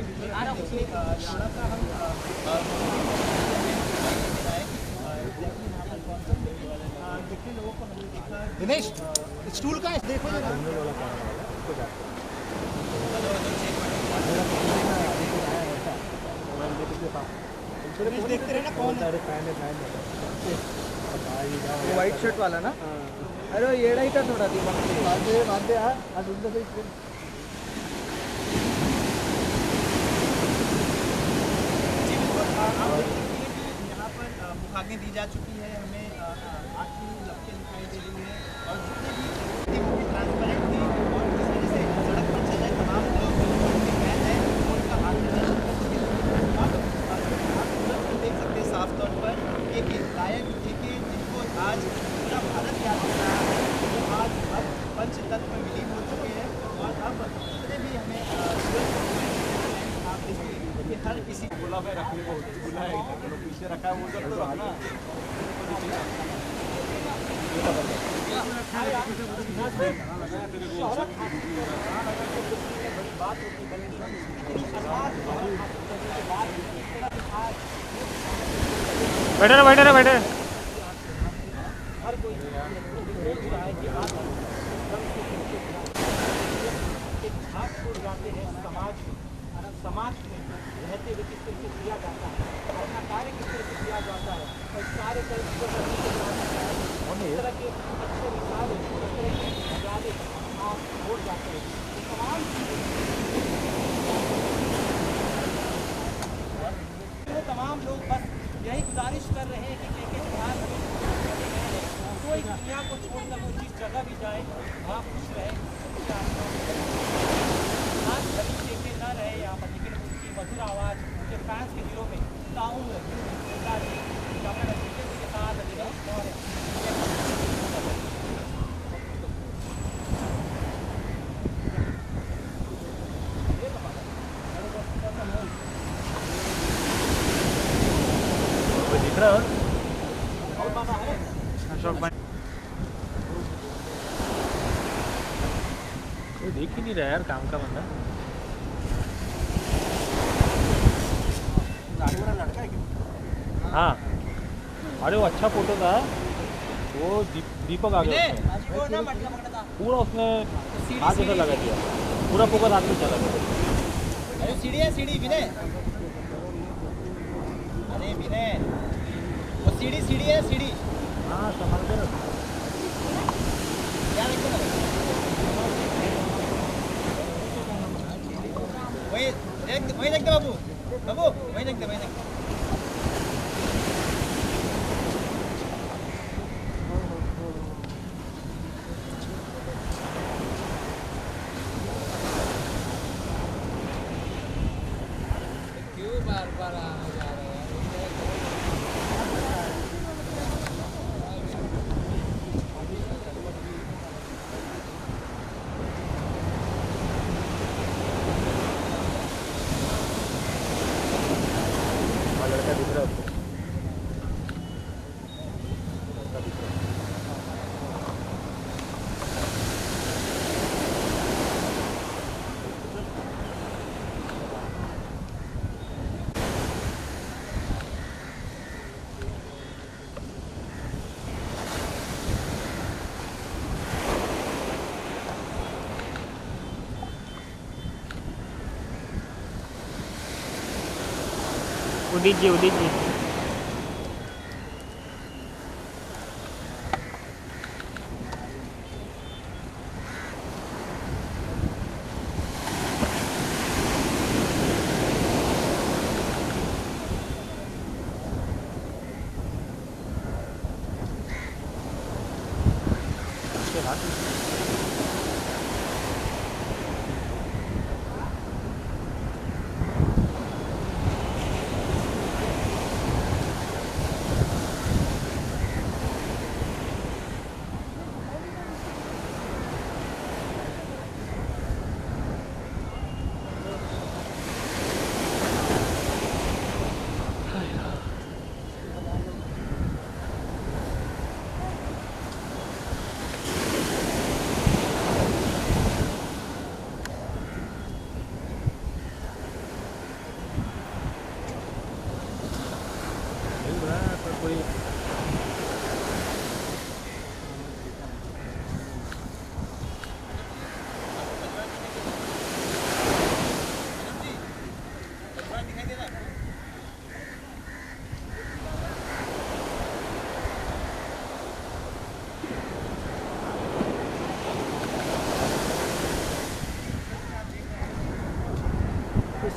Speaker 7: दिनेश स्टूल का देखो देखते रहना कौन है।
Speaker 19: व्हाइट शर्ट वाला ना। अरे येड़ा ही था थोड़ा दिमाग बांधे आज उनका सही
Speaker 7: यहाँ पर मुखाग्नि दी जा चुकी है। हमें आग की लपटें दिखाई दे रही है और जितने भी ट्रांसपेरेंट थी और जिस वजह से सड़क पर चल रहे तमाम लोग हैं उनका हाथ देख सकते हैं साफ तौर पर एक लायक जिनको आज पूरा भारत याद कर रहा है वो आज अब पंचतत्व में विलीन हो चुके हैं और अब जितने भी हमें आप देखिए
Speaker 14: रखने को बुलाया पीछे रखा है वो सब तो ना
Speaker 3: बैठे रहे बैठे रहे बैठे
Speaker 7: समाज में रहते हुए किस तरह से किया जाता है, अपना कार्य किस तरह से किया जाता है, और कार्य करने के इस तरह के अच्छे विचार इस तरह के विचारे आप हो जाते हैं तमाम लोग बस यही गुजारिश कर रहे हैं कि बिहार में कोई दुनिया को छोड़कर वो जिस जगह भी जाए वहाँ खुश रहे, आज कभी देखे न रहे यहाँ पर, लेकिन उनकी मधुर आवाज़ उनके फैंस के दिलों में ताउन के साथ
Speaker 3: दिख रहा है अशोक भाई कोई देख ही नहीं रहा यार काम का बंदा। हाँ अरे वो अच्छा फोटो था वो दीपक आ गया पूरा उसने हाथ जैसा लगा दिया पूरा फोकस हाथ में चला गया।
Speaker 4: अरे सीढ़ी है सीढ़ी विनय, अरे विनय वो सीढ़ी है सीढ़ी।
Speaker 3: हाँ संभाल कर
Speaker 4: क्या देखते ना वही देखते बाबू वही देखते क्यों बार आने जा रहे हैं।
Speaker 3: लड़का दिख रहा है उसको। उदित जी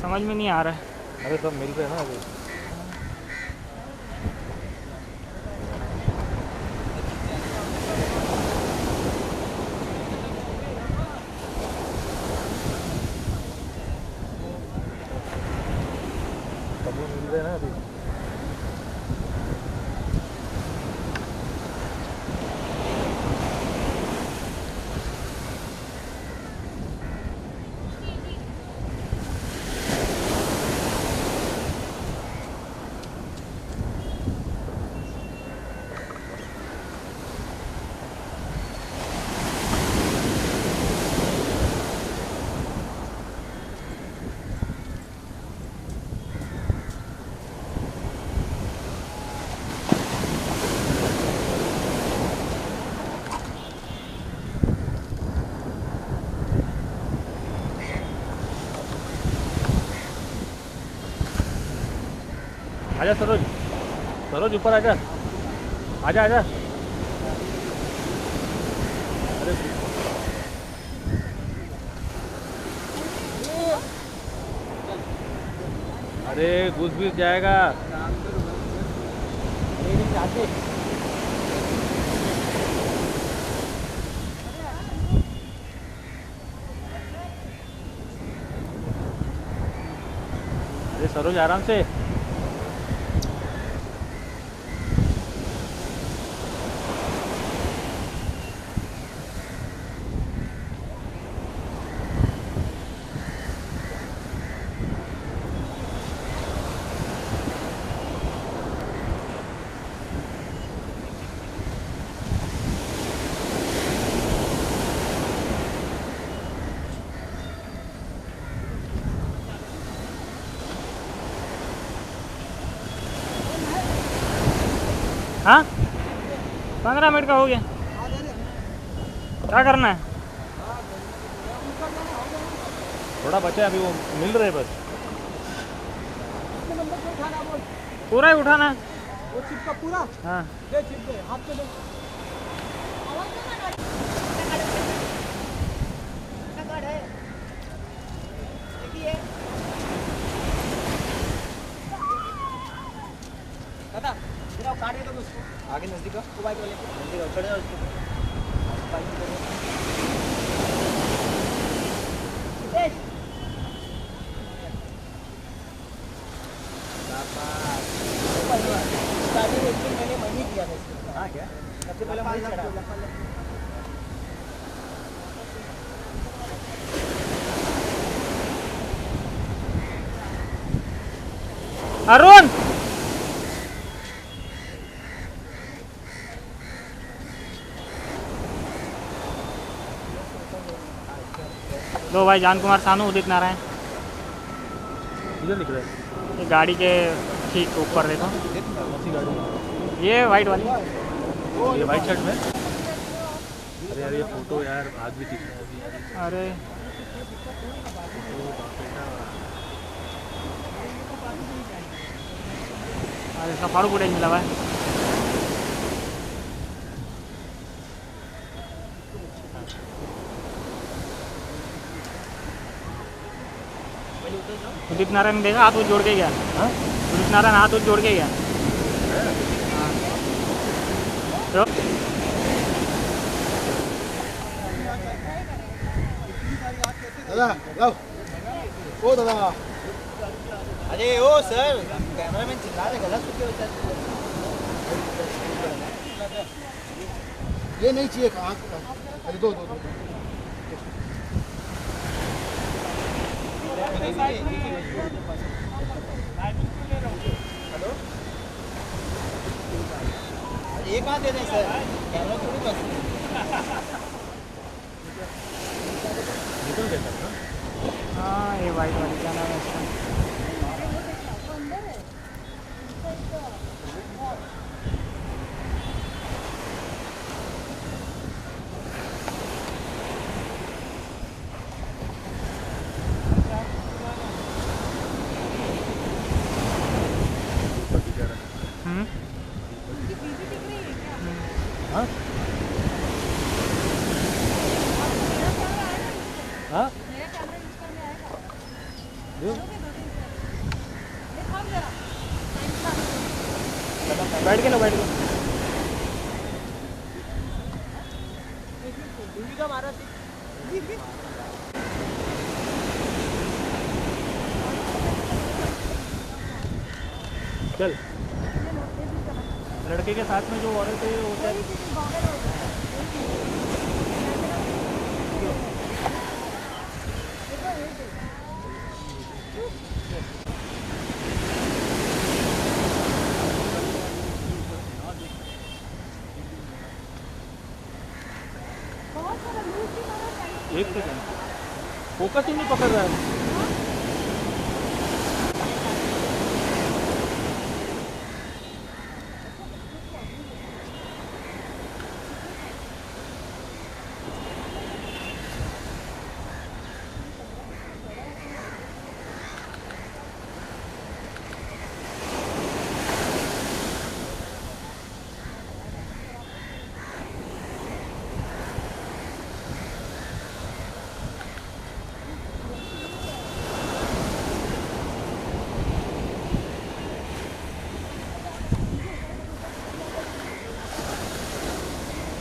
Speaker 3: समझ में नहीं आ रहा है। अरे सब मिल रहे हैं ना अभी। सब लोग मिल रहे हैं ना अभी। आजा सरोज, सरोज ऊपर आजा, आजा आजा। अरे अरे घुस भी जाएगा। अरे सरोज आराम से। हाँ 15 मिनट का हो गया, क्या करना है? थोड़ा बचा है अभी, वो मिल रहे बस। पूरा ही उठाना है
Speaker 19: वो चिप का पूरा।
Speaker 3: हाँ
Speaker 19: दे चिप दे, हाथ पे दे। दादा तेरा काट के दो उसको आगे नजदीक आओ, बाइक वाले नजदीक आओ, चढ़ जाओ उसको बाइक पे स्टार्टिंग एक दिन मैंने मनी किया था इसको। हाँ क्या सबसे पहले मनी चढ़ा।
Speaker 3: अरुण लो भाई, जान कुमार सानू, उदित नारायण।
Speaker 17: इधर निकले
Speaker 3: ये गाड़ी के ठीक ऊपर देखो, ये वाइट वाली,
Speaker 17: ये वाइट शर्ट में। अरे यार ये फोटो यार आज भी दिख रहा है।
Speaker 3: अरे अरे इसका फाड़ू फुटेज मिला हुआ है। उदित नारायण देखा, हाथ जोड़ के गया। उदित नारायण हाथ जोड़ के गया।
Speaker 19: दादा लाओ, ओ दादा। अरे ओ सर, कैमरामैन चिल्ला रहे, गलत क्यों होता है? ये नहीं चाहिए, कहाँ? अरे दो दो दो। हेलो, ये कहाँ दे दें सर? कैमरा थोड़ी बस
Speaker 17: निकल गया था।
Speaker 3: हाँ ये वाइट वाली, क्या नाम है इसका?
Speaker 17: हाँ हाँ
Speaker 3: बैठ के लो, बैठ के।
Speaker 17: चल,
Speaker 3: लड़के के साथ में जो औरत है वो क्या?
Speaker 17: एक सेकंड, फोकस ही नहीं पकड़ रहा है।